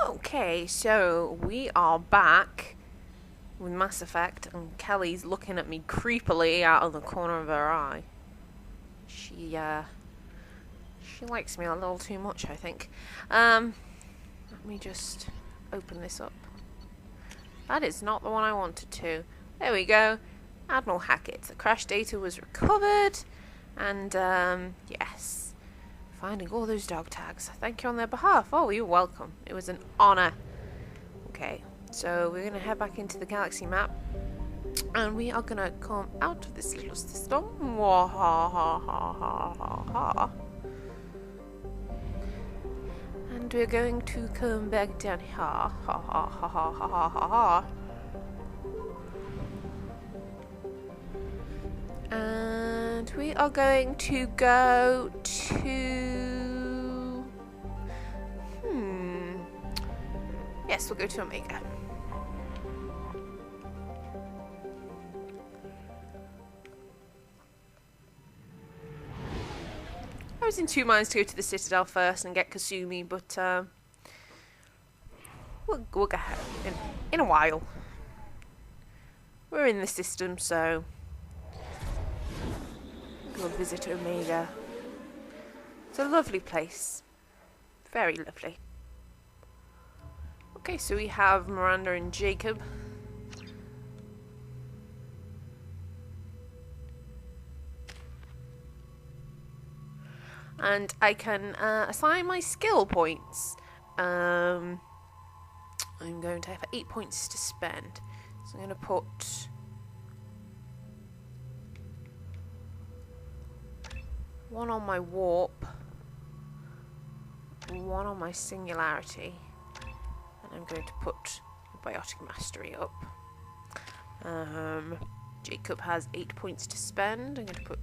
Okay, so we are back with Mass Effect, and Kelly's looking at me creepily out of the corner of her eye. She likes me a little too much, I think. Let me just open this up. That is not the one I wanted to. There we go. Admiral Hackett. The crash data was recovered, and yes. Finding all those dog tags. Thank you on their behalf. Oh, you're welcome. It was an honor. Okay, so we're going to head back into the galaxy map. And we are going to come out of this little system. And we're going to come back down here. And we are going to go to... Yes, we'll go to Omega. I was in two minds to go to the Citadel first and get Kasumi, but we'll go in a while. We're in the system, so we'll visit Omega. It's a lovely place. Very lovely. Okay, so we have Miranda and Jacob. And I can assign my skill points. I'm going to have 8 points to spend. So I'm going to put one on my warp, one on my singularity, and I'm going to put biotic mastery up. Jacob has 8 points to spend. I'm going to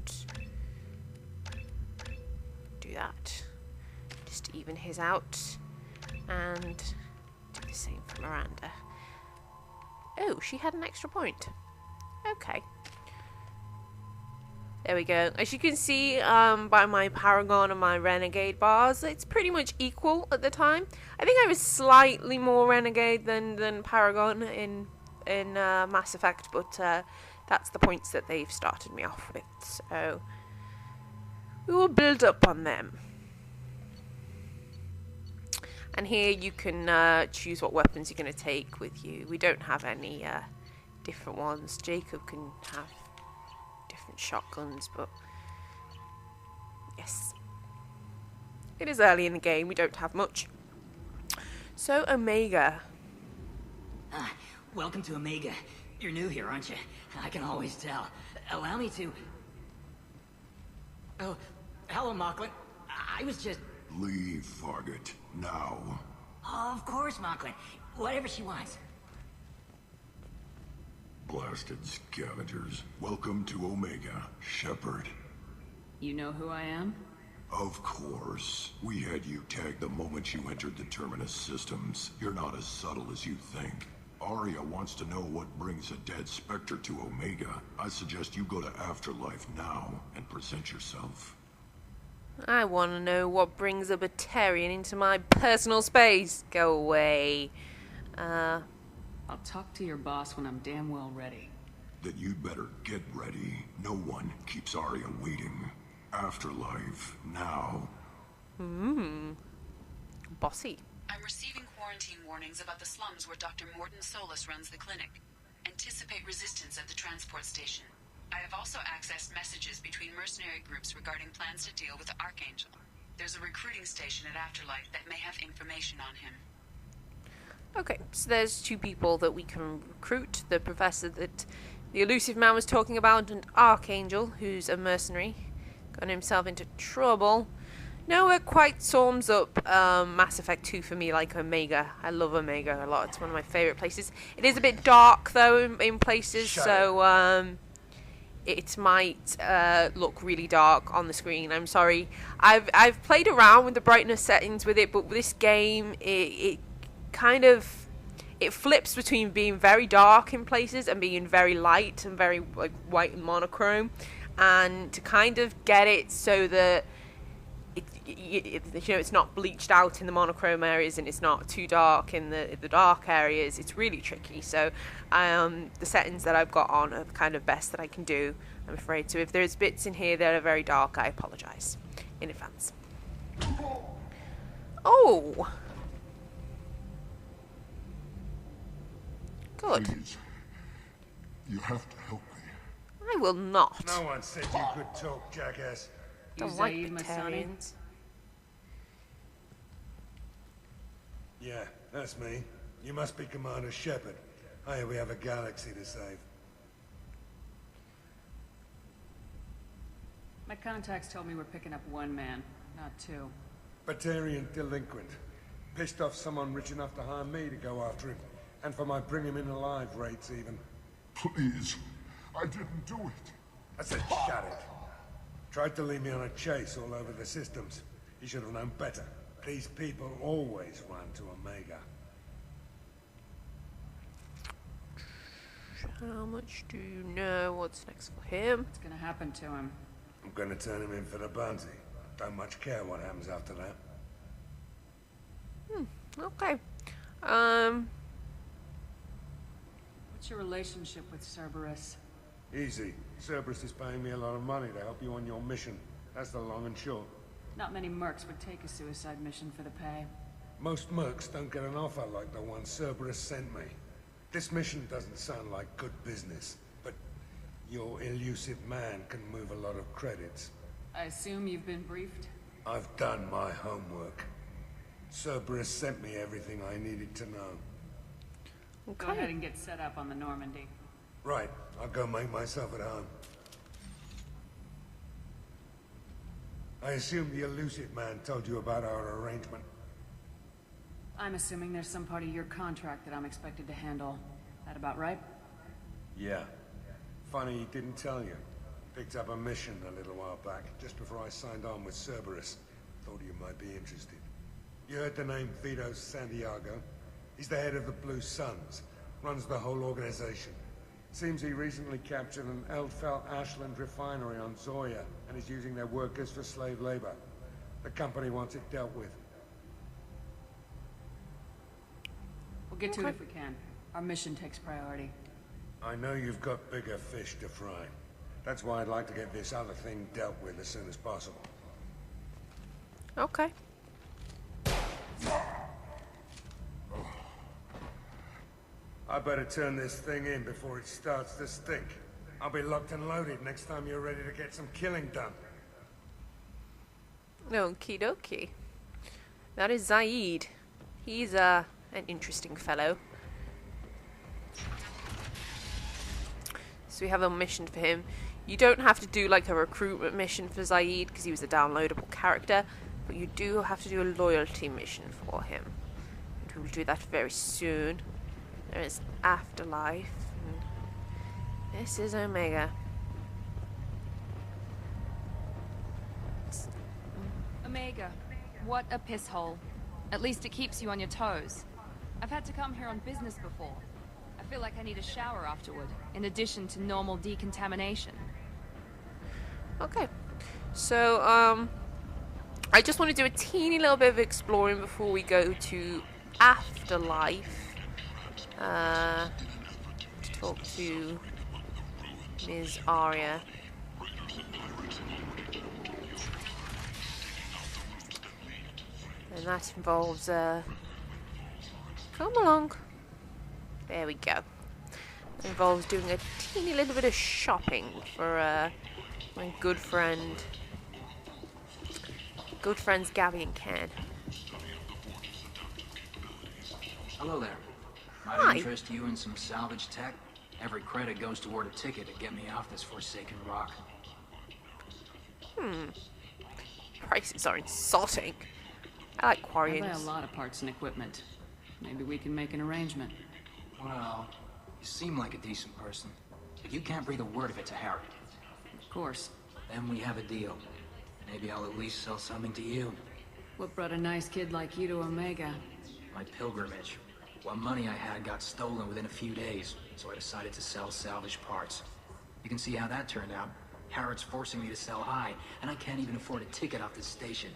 do that just to even his out, and do the same for Miranda. Oh, she had an extra point. Okay. There we go. As you can see by my Paragon and my Renegade bars, it's pretty much equal at the time. I think I was slightly more Renegade than Paragon in Mass Effect, but that's the points that they've started me off with. So we will build up on them. And here you can choose what weapons you're going to take with you. We don't have any different ones. Jacob can have different shotguns, but yes, it is early in the game. We don't have much. So Omega. Welcome to Omega. You're new here, aren't you? I can always tell. Allow me to... Oh, hello, Mocklin. I was just... Leave, Fargate. Now. Of course, Mocklin. Whatever she wants. Blasted scavengers. Welcome to Omega, Shepard. You know who I am? Of course. We had you tagged the moment you entered the Terminus systems. You're not as subtle as you think. Aria wants to know what brings a dead Spectre to Omega. I suggest you go to Afterlife now and present yourself. I want to know what brings a Batarian into my personal space. Go away. I'll talk to your boss when I'm damn well ready. Then you'd better get ready. No one keeps Aria waiting. Afterlife, now. Bossy. I'm receiving quarantine warnings about the slums where Dr. Morden Solus runs the clinic. Anticipate resistance at the transport station. I have also accessed messages between mercenary groups regarding plans to deal with the Archangel. There's a recruiting station at Afterlife that may have information on him. Okay, so there's two people that we can recruit. The professor that the elusive man was talking about, and Archangel, who's a mercenary. Got himself into trouble. Nowhere quite sums up Mass Effect 2 for me like Omega. I love Omega a lot. It's one of my favourite places. It is a bit dark, though, in places, so it might look really dark on the screen. I'm sorry. I've played around with the brightness settings with it, but with this game, it kind of... It flips between being very dark in places and being very light and very like white and monochrome. And to kind of get it so that it's not bleached out in the monochrome areas, and it's not too dark in the dark areas. It's really tricky. So the settings that I've got on are the kind of best that I can do, I'm afraid. So if there's bits in here that are very dark, I apologize in advance. Oh, good. Please. You have to help me. I will not. No one said you could talk, jackass. You Don't like Zaeed Massani? Batarians. Yeah, that's me. You must be Commander Shepard. Hey, we have a galaxy to save. My contacts told me we're picking up one man, not two. Batarian delinquent. Pissed off someone rich enough to hire me to go after him. And for my bring him in alive rates even. Please. I didn't do it. I said shut it. Tried to lead me on a chase all over the systems. He should have known better. These people always run to Omega. How much do you know? What's next for him? What's gonna happen to him? I'm gonna turn him in for the bounty. Don't much care what happens after that. Okay. What's your relationship with Cerberus? Easy. Cerberus is paying me a lot of money to help you on your mission. That's the long and short. Not many mercs would take a suicide mission for the pay. Most mercs don't get an offer like the one Cerberus sent me. This mission doesn't sound like good business, but your elusive man can move a lot of credits. I assume you've been briefed? I've done my homework. Cerberus sent me everything I needed to know. Go ahead and get set up on the Normandy. Right, I'll go make myself at home. I assume the elusive man told you about our arrangement. I'm assuming there's some part of your contract that I'm expected to handle. That about right? Yeah. Funny he didn't tell you. Picked up a mission a little while back, just before I signed on with Cerberus. Thought you might be interested. You heard the name Vito Santiago? He's the head of the Blue Suns. Runs the whole organization. Seems he recently captured an Eldfell Ashland refinery on Zoya and is using their workers for slave labor. The company wants it dealt with. We'll get to it if we can. Our mission takes priority. I know you've got bigger fish to fry. That's why I'd like to get this other thing dealt with as soon as possible. Okay. I better turn this thing in before it starts to stink. I'll be locked and loaded next time you're ready to get some killing done. Okie dokie. That is Zaeed. He's an interesting fellow. So we have a mission for him. You don't have to do like a recruitment mission for Zaeed because he was a downloadable character, but you do have to do a loyalty mission for him. And we'll do that very soon. There is Afterlife. And this is Omega. Omega, what a piss hole. At least it keeps you on your toes. I've had to come here on business before. I feel like I need a shower afterward, in addition to normal decontamination. Okay. So, I just want to do a teeny little bit of exploring before we go to Afterlife. To talk to Ms. Aria. And that involves, come along. There we go. It involves doing a teeny little bit of shopping for, my good friends Gabby and Ken. Hello there. Might Hi. interest you in some salvage tech? Every credit goes toward a ticket to get me off this forsaken rock. Prices are insulting. I like I buy a quarians. lot of parts and equipment. Maybe we can make an arrangement. Well, you seem like a decent person, but you can't breathe a word of it to Harry. Of course. Then we have a deal. Maybe I'll at least sell something to you. What brought a nice kid like you to Omega? My pilgrimage. What money I had got stolen within a few days, so I decided to sell salvage parts. You can see how that turned out. Harrod's forcing me to sell high, and I can't even afford a ticket off this station.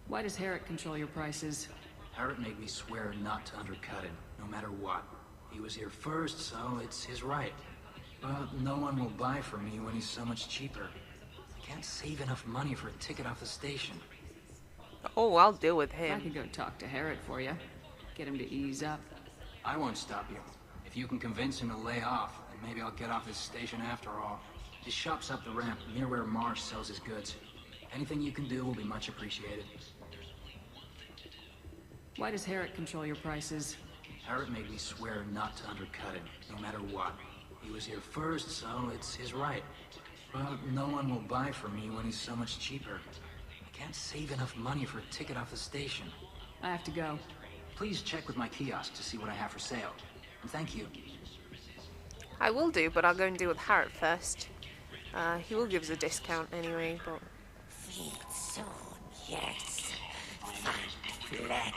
Why does Herrick control your prices? Harriet made me swear not to undercut him, no matter what. He was here first, so it's his right. But no one will buy from me when he's so much cheaper. I can't save enough money for a ticket off the station. Oh, I'll deal with I him. could go talk to Herrick for you. Get him to ease up. I won't stop you. If you can convince him to lay off, then maybe I'll get off this station after all. His shop's up the ramp, near where Marsh sells his goods. Anything you can do will be much appreciated. Why does Herrick control your prices? Harriet made me swear not to undercut him, no matter what. He was here first, so it's his right. But no one will buy from me when he's so much cheaper. I can't save enough money for a ticket off the station. I have to go. Please check with my kiosk to see what I have for sale. And thank you. I will do, but I'll go and deal with Harriet first. He will give us a discount anyway, but... See it soon, yes. Find Glenn.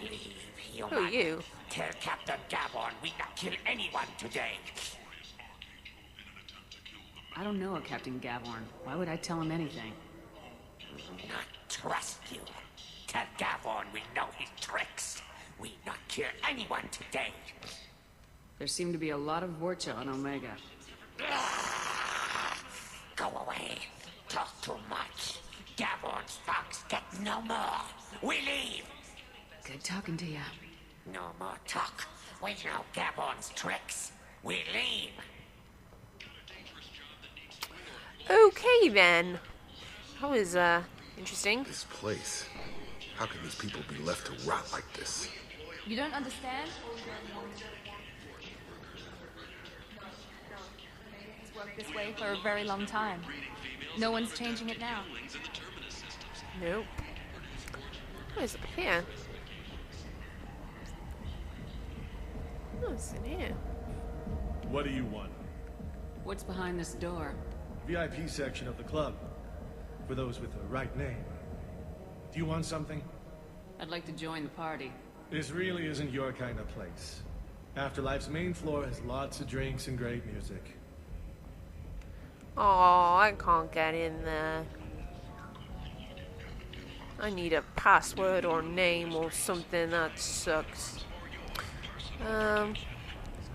Leave, human. Who are you? Tell Captain Gavon we not kill anyone today. I don't know a Captain Gavorn. Why would I tell him anything? Not trust you. Tell Gavon we know his tricks. We not kill anyone today. There seem to be a lot of Vorcha on Omega. Go away. Talk too much. Gavon's fox get no more. We leave. Good talking to you. No more talk. We know Gavon's tricks. We leave. Okay then. That was interesting. This place. How can these people be left to rot like this? You don't understand? It's worked this way for a very long time. No one's changing it now. Nope. What is up here? What's in here? What do you want? What's behind this door? VIP section of the club. For those with the right name. Do you want something? I'd like to join the party. This really isn't your kind of place. Afterlife's main floor has lots of drinks and great music. Oh, I can't get in there. I need a password or name or something. That sucks. I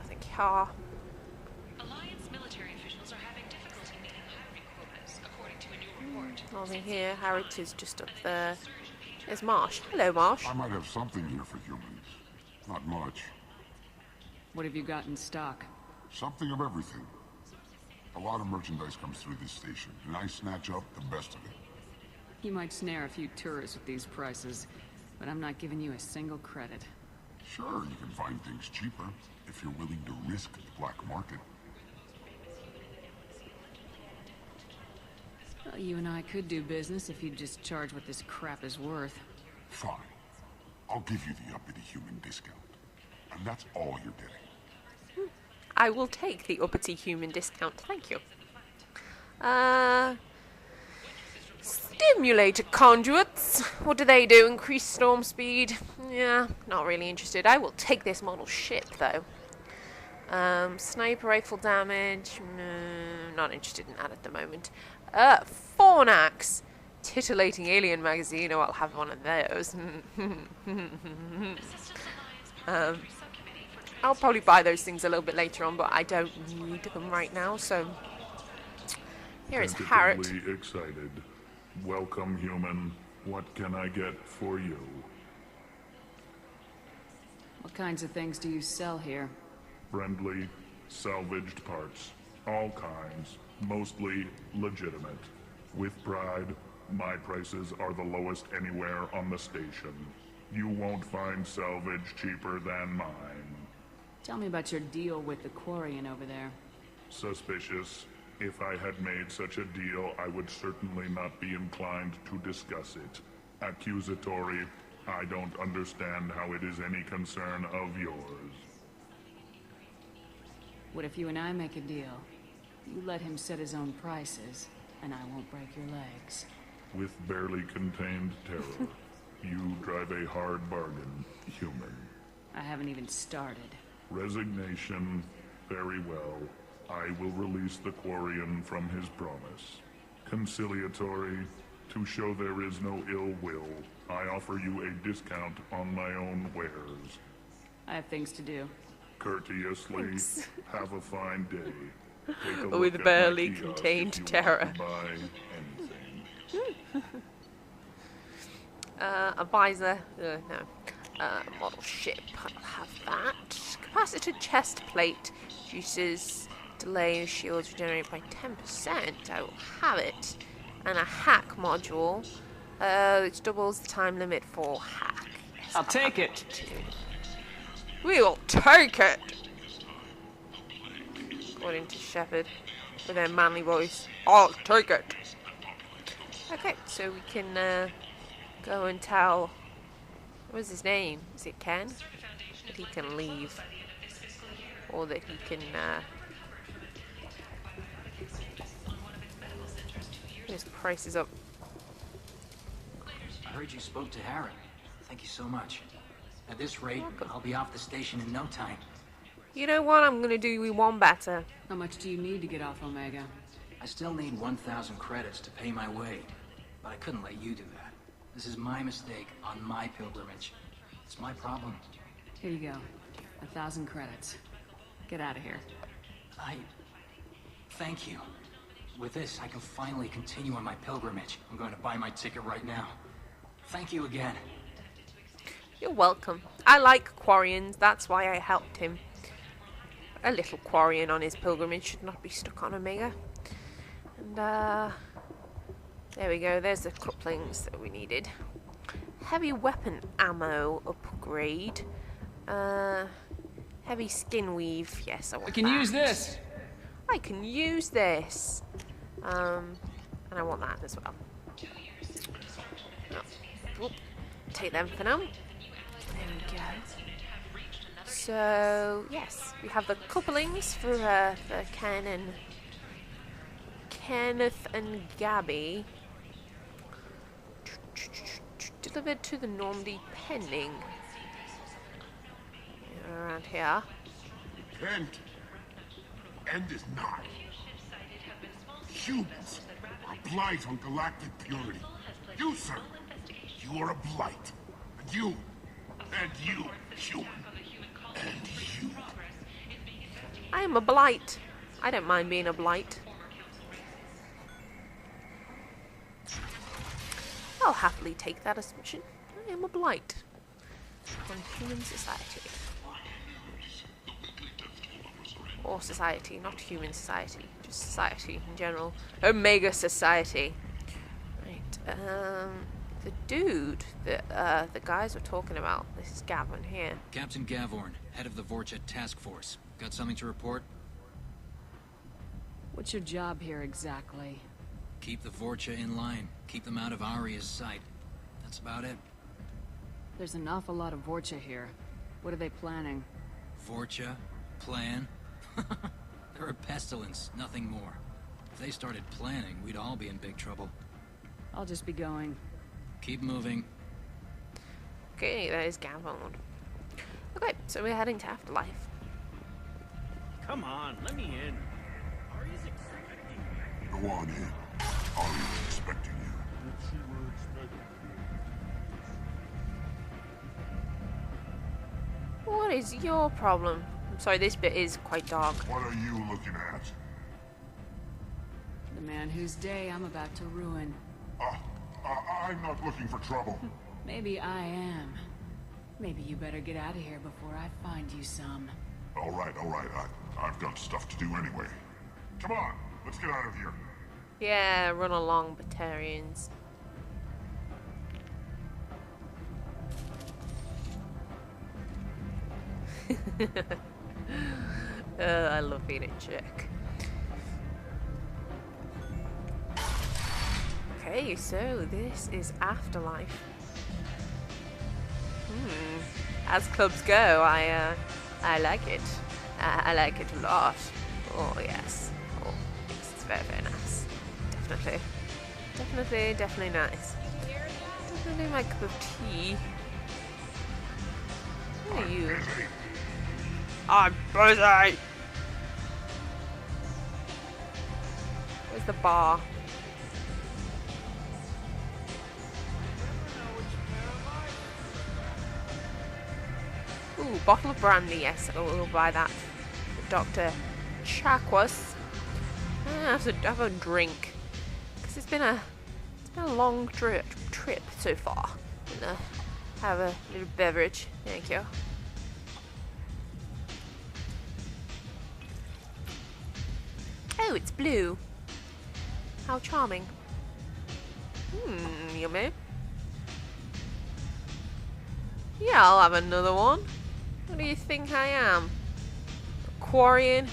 think here. Alliance military officials are having difficulty meeting hiring quotas, according to a new report. Nothing here. Harriet is just up there. There's Marsh. Hello, Marsh. I might have something here for humans. Not much. What have you got in stock? Something of everything. A lot of merchandise comes through this station, and I snatch up the best of it. You might snare a few tourists with these prices, but I'm not giving you a single credit. Sure, you can find things cheaper, if you're willing to risk the black market. Well, you and I could do business if you'd just charge what this crap is worth. Fine. I'll give you the uppity human discount. And that's all you're getting. I will take the uppity human discount. Thank you. Stimulator conduits. What do they do? Increase storm speed? Yeah, not really interested. I will take this model ship, though. Sniper rifle damage? Not interested in that at the moment. Fornax. Titillating alien magazine. Oh, I'll have one of those. I'll probably buy those things a little bit later on, but I don't need them right now, so... Here is Harriet. Tentatively excited. Welcome, human. What can I get for you? What kinds of things do you sell here? Friendly, salvaged parts. All kinds. Mostly legitimate. With pride, my prices are the lowest anywhere on the station. You won't find salvage cheaper than mine. Tell me about your deal with the quarian over there. Suspicious. If I had made such a deal, I would certainly not be inclined to discuss it. Accusatory. I don't understand how it is any concern of yours. What if you and I make a deal? You let him set his own prices, and I won't break your legs. With barely contained terror, you drive a hard bargain, human. I haven't even started. Resignation. Very well. I will release the quarian from his promise. Conciliatory. To show there is no ill will, I offer you a discount on my own wares. I have things to do. Courteously, have a fine day. Take a With look barely at my kiosk contained if you terror. Want to buy anything. A visor. No. Model ship. I'll have that. Capacitor chest plate. Reduces delay of shields regenerate by 10%. I will have it. And a hack module. Which doubles the time limit for hack. Yes, I'll take it. We will take it! According to Shepard, with their manly voice. I'll take it! Okay, so we can go and tell... What's his name? Is it Ken? That he can leave. Or that he can... his price is up. I heard you spoke to Harry. Thank you so much. At this rate, I'll be off the station in no time. You know what? I'm gonna do you one better. How much do you need to get off Omega? I still need 1,000 credits to pay my way, but I couldn't let you do that. This is my mistake on my pilgrimage. It's my problem. Here you go. 1,000 credits. Get out of here. Thank you. With this, I can finally continue on my pilgrimage. I'm going to buy my ticket right now. Thank you again. You're welcome. I like quarians, that's why I helped him. A little quarian on his pilgrimage should not be stuck on Omega. And, there we go, there's the couplings that we needed. Heavy weapon ammo upgrade. Heavy skin weave, yes, I want We can use this! I can use this! And I want that as well. Oh, take them for now. There we go. So, yes, we have the couplings for Kenneth and Gabby. Delivered to the Normandy pending. Around here. Kent. End is not. Humans are a blight on galactic purity. You, sir, you are a blight. And you, human. And you. I am a blight. I don't mind being a blight. I'll happily take that assumption. I am a blight on human society. Or society, not human society, just society in general. Omega society. Right, the dude that the guys were talking about, this is Gavin here. Captain Gavorn, head of the Vorcha task force. Got something to report? What's your job here exactly? Keep the Vorcha in line. Keep them out of Aria's sight. That's about it. There's an awful lot of Vorcha here. What are they planning? Vorcha? Plan? They're a pestilence, nothing more. If they started planning, we'd all be in big trouble. I'll just be going. Keep moving. Okay, that is Gavin. Okay, so we're heading to Afterlife. Come on, let me in. Aria's expecting me. Go on in. Aria's expecting you. What is your problem? I'm sorry, this bit is quite dark. What are you looking at? The man whose day I'm about to ruin. I'm not looking for trouble. Maybe I am. Maybe you better get out of here before I find you some. All right. I've got stuff to do anyway. Come on, let's get out of here. Yeah, run along, Batarians. I love being a chick. Okay, so this is Afterlife. As clubs go, I like it. I like it a lot. Oh yes. Oh, it's very, very nice. Definitely nice. Definitely my cup of tea. Who are you? I'm busy! Where's the bar? Ooh, bottle of brandy, yes, we'll buy that. Dr. Chakwas. I have a drink. Because it's been a long trip so far. And, have a little beverage. Thank you. Oh, it's blue. How charming. Yummy. Yeah, I'll have another one. What do you think I am? A quarian?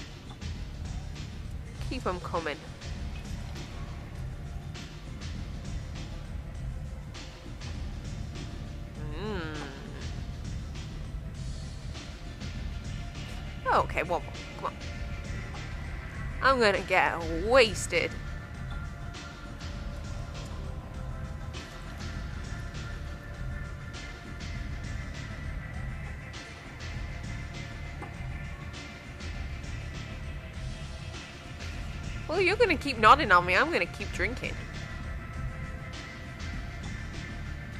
Keep them coming. Okay, one more. Come on. I'm gonna get wasted. Well, you're gonna keep nodding on me. I'm gonna keep drinking.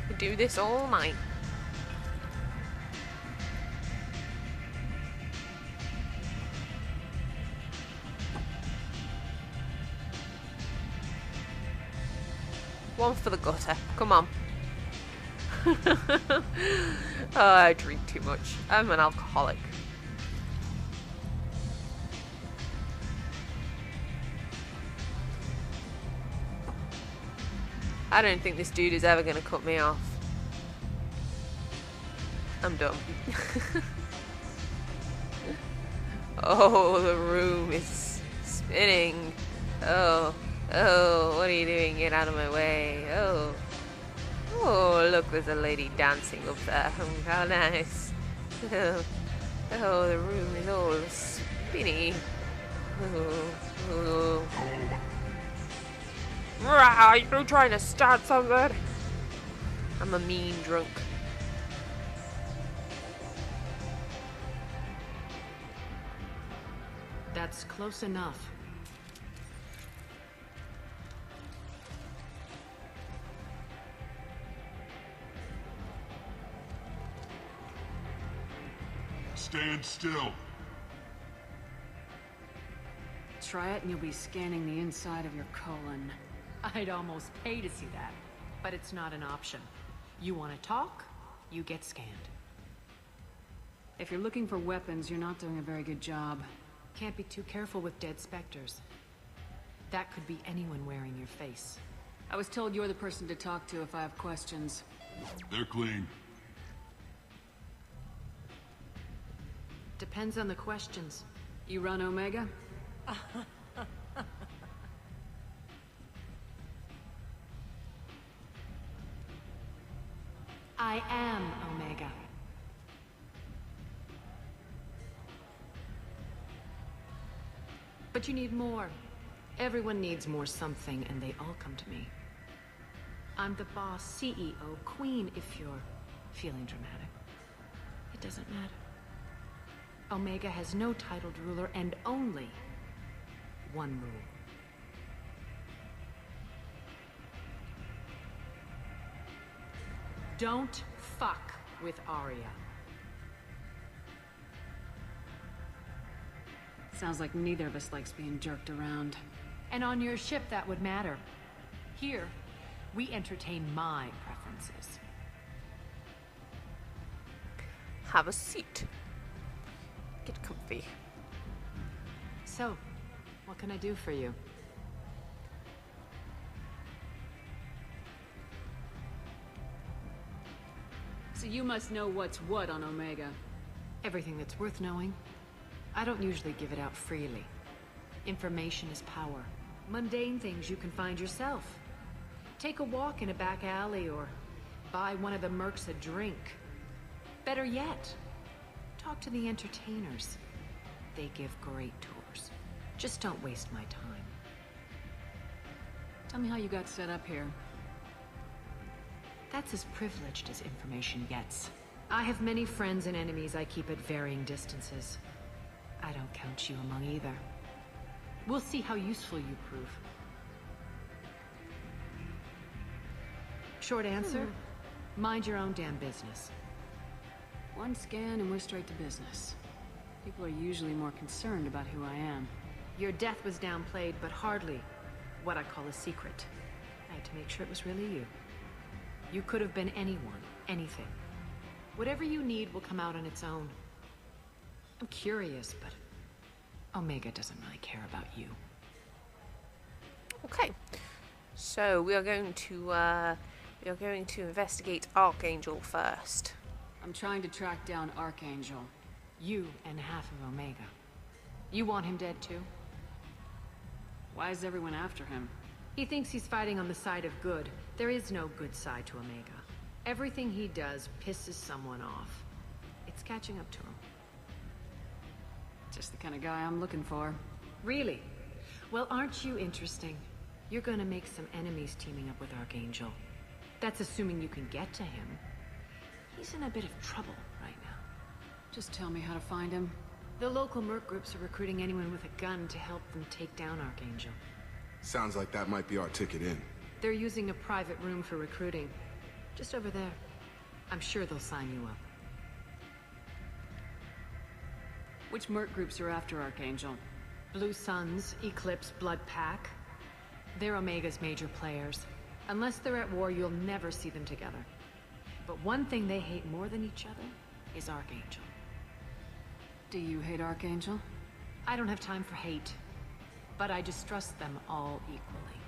We do this all night. One for the gutter. Come on. Oh, I drink too much. I'm an alcoholic. I don't think this dude is ever going to cut me off. I'm done. Oh, the room is spinning. Oh, what are you doing? Get out of my way. Oh, look, there's a lady dancing up there. Oh, how nice. Oh, the room is all spinny. Oh. Are you trying to start something? I'm a mean drunk. That's close enough. Stand still. Try it and you'll be scanning the inside of your colon. I'd almost pay to see that, but it's not an option. You want to talk, you get scanned. If you're looking for weapons, you're not doing a very good job. Can't be too careful with dead specters. That could be anyone wearing your face. I was told you're the person to talk to if I have questions. They're clean. Depends on the questions. You run Omega? I am Omega. But you need more. Everyone needs more something, and they all come to me. I'm the boss, CEO, queen, if you're feeling dramatic. It doesn't matter. Omega has no titled ruler, and only one rule. Don't fuck with Aria. Sounds like neither of us likes being jerked around. And on your ship, that would matter. Here, we entertain my preferences. Have a seat. Get comfy. So, what can I do for you? So you must know what's what on Omega. Everything that's worth knowing. I don't usually give it out freely. Information is power. Mundane things you can find yourself. Take a walk in a back alley or buy one of the mercs a drink. Better yet, talk to the entertainers. They give great tours. Just don't waste my time. Tell me how you got set up here. That's as privileged as information gets. I have many friends and enemies I keep at varying distances. I don't count you among either. We'll see how useful you prove. Short answer, mind your own damn business. One scan and we're straight to business. People are usually more concerned about who I am. Your death was downplayed, but hardly what I call a secret. I had to make sure it was really you. You could have been anyone, anything. Whatever you need will come out on its own. I'm curious, but Omega doesn't really care about you. Okay, so we are going to investigate Archangel first. I'm trying to track down Archangel. You and half of Omega. You want him dead too? Why is everyone after him? He thinks he's fighting on the side of good. There is no good side to Omega. Everything he does pisses someone off. It's catching up to him. Just the kind of guy I'm looking for. Really? Well, aren't you interesting? You're gonna make some enemies teaming up with Archangel. That's assuming you can get to him. He's in a bit of trouble right now. Just tell me how to find him. The local merc groups are recruiting anyone with a gun to help them take down Archangel. Sounds like that might be our ticket in. They're using a private room for recruiting. Just over there. I'm sure they'll sign you up. Which merc groups are after Archangel? Blue Suns, Eclipse, Blood Pack. They're Omega's major players. Unless they're at war, you'll never see them together. But one thing they hate more than each other is Archangel. Do you hate Archangel? I don't have time for hate. But I distrust them all equally.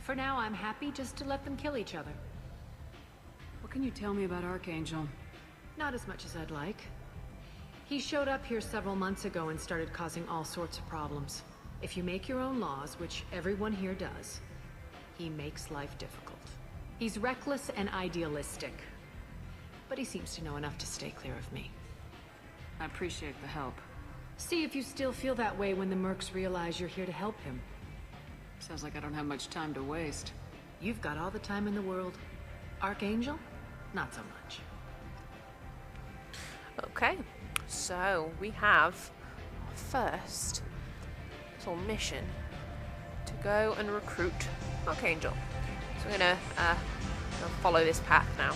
For now, I'm happy just to let them kill each other. What can you tell me about Archangel? Not as much as I'd like. He showed up here several months ago and started causing all sorts of problems. If you make your own laws, which everyone here does, he makes life difficult. He's reckless and idealistic. But he seems to know enough to stay clear of me. I appreciate the help. See if you still feel that way when the mercs realize you're here to help him. Sounds like I don't have much time to waste. You've got all the time in the world. Archangel? Not so much. Okay, so we have our first little mission to go and recruit Archangel. So we're gonna follow this path now.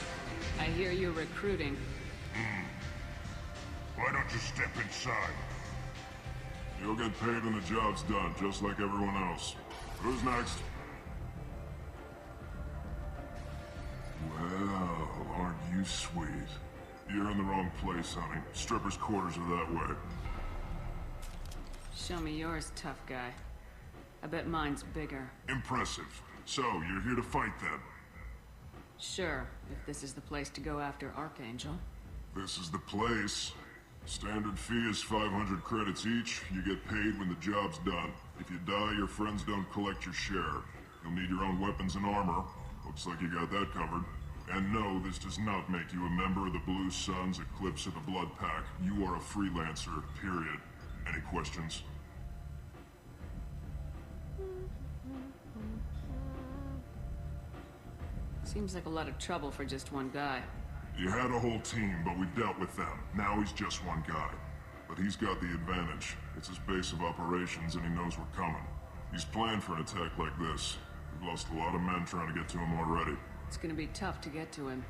I hear you're recruiting. Why don't you step inside? You'll get paid when the job's done, just like everyone else. Who's next? Well, aren't you sweet? You're in the wrong place, honey. Strippers' quarters are that way. Show me yours, tough guy. I bet mine's bigger. Impressive. So, you're here to fight then? Sure, if this is the place to go after Archangel. This is the place. Standard fee is 500 credits each. You get paid when the job's done. If you die, your friends don't collect your share. You'll need your own weapons and armor. Looks like you got that covered. And no, this does not make you a member of the Blue Suns, Eclipse, or the Blood Pack. You are a freelancer, period. Any questions? Seems like a lot of trouble for just one guy. You had a whole team, but we dealt with them. Now he's just one guy. But he's got the advantage. It's his base of operations, and he knows we're coming. He's planned for an attack like this. We've lost a lot of men trying to get to him already. It's gonna be tough to get to him.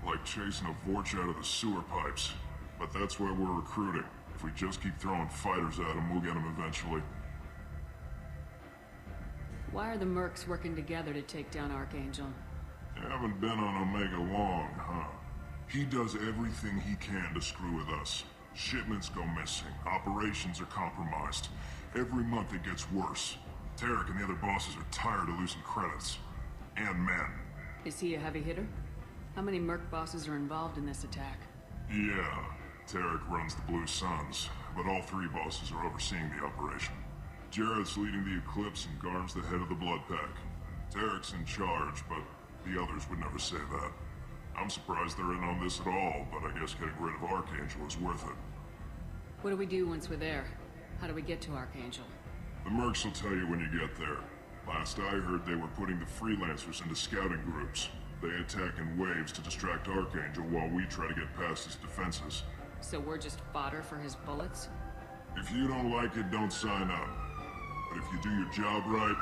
Like chasing a Vorch out of the sewer pipes. But that's why we're recruiting. If we just keep throwing fighters at him, we'll get him eventually. Why are the mercs working together to take down Archangel? You haven't been on Omega long, huh? He does everything he can to screw with us. Shipments go missing. Operations are compromised. Every month it gets worse. Tarek and the other bosses are tired of losing credits. And men. Is he a heavy hitter? How many merc bosses are involved in this attack? Yeah. Tarek runs the Blue Suns, but all three bosses are overseeing the operation. Jarrett's leading the Eclipse and Garm's the head of the Blood Pack. Tarek's in charge, but the others would never say that. I'm surprised they're in on this at all, but I guess getting rid of Archangel is worth it. What do we do once we're there? How do we get to Archangel? The mercs will tell you when you get there. Last I heard, they were putting the freelancers into scouting groups. They attack in waves to distract Archangel while we try to get past his defenses. So we're just fodder for his bullets? If you don't like it, don't sign up. But if you do your job right,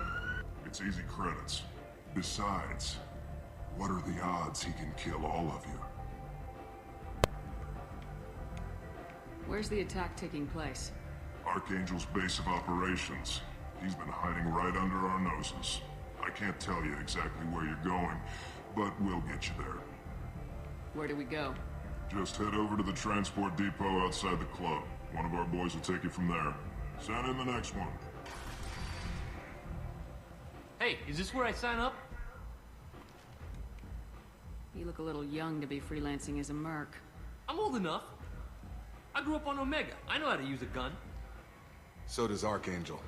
it's easy credits. Besides, what are the odds he can kill all of you? Where's the attack taking place? Archangel's base of operations. He's been hiding right under our noses. I can't tell you exactly where you're going, but we'll get you there. Where do we go? Just head over to the transport depot outside the club. One of our boys will take you from there. Send in the next one. Hey, is this where I sign up? You look a little young to be freelancing as a merc. I'm old enough. I grew up on Omega. I know how to use a gun. So does Archangel.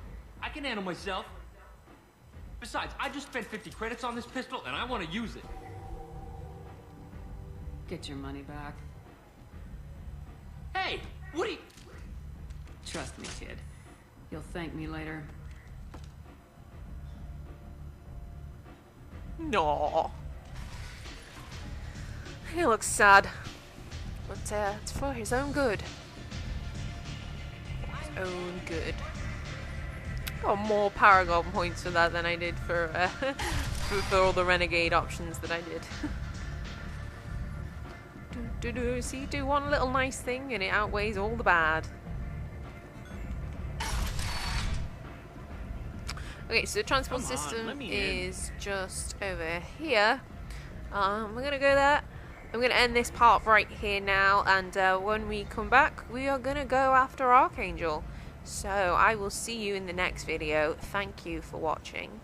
I can handle myself. Besides, I just spent 50 credits on this pistol, and I want to use it. Get your money back. Hey, what are you... Trust me, kid. You'll thank me later. No. He looks sad. But it's for his own good. His own good. Got more Paragon points for that than I did for for all the Renegade options that I did. See, do one little nice thing and it outweighs all the bad. Okay, so the transport system is just over here. We're gonna go there. I'm gonna end this part right here now, and when we come back, we are gonna go after Archangel. So I will see you in the next video. Thank you for watching,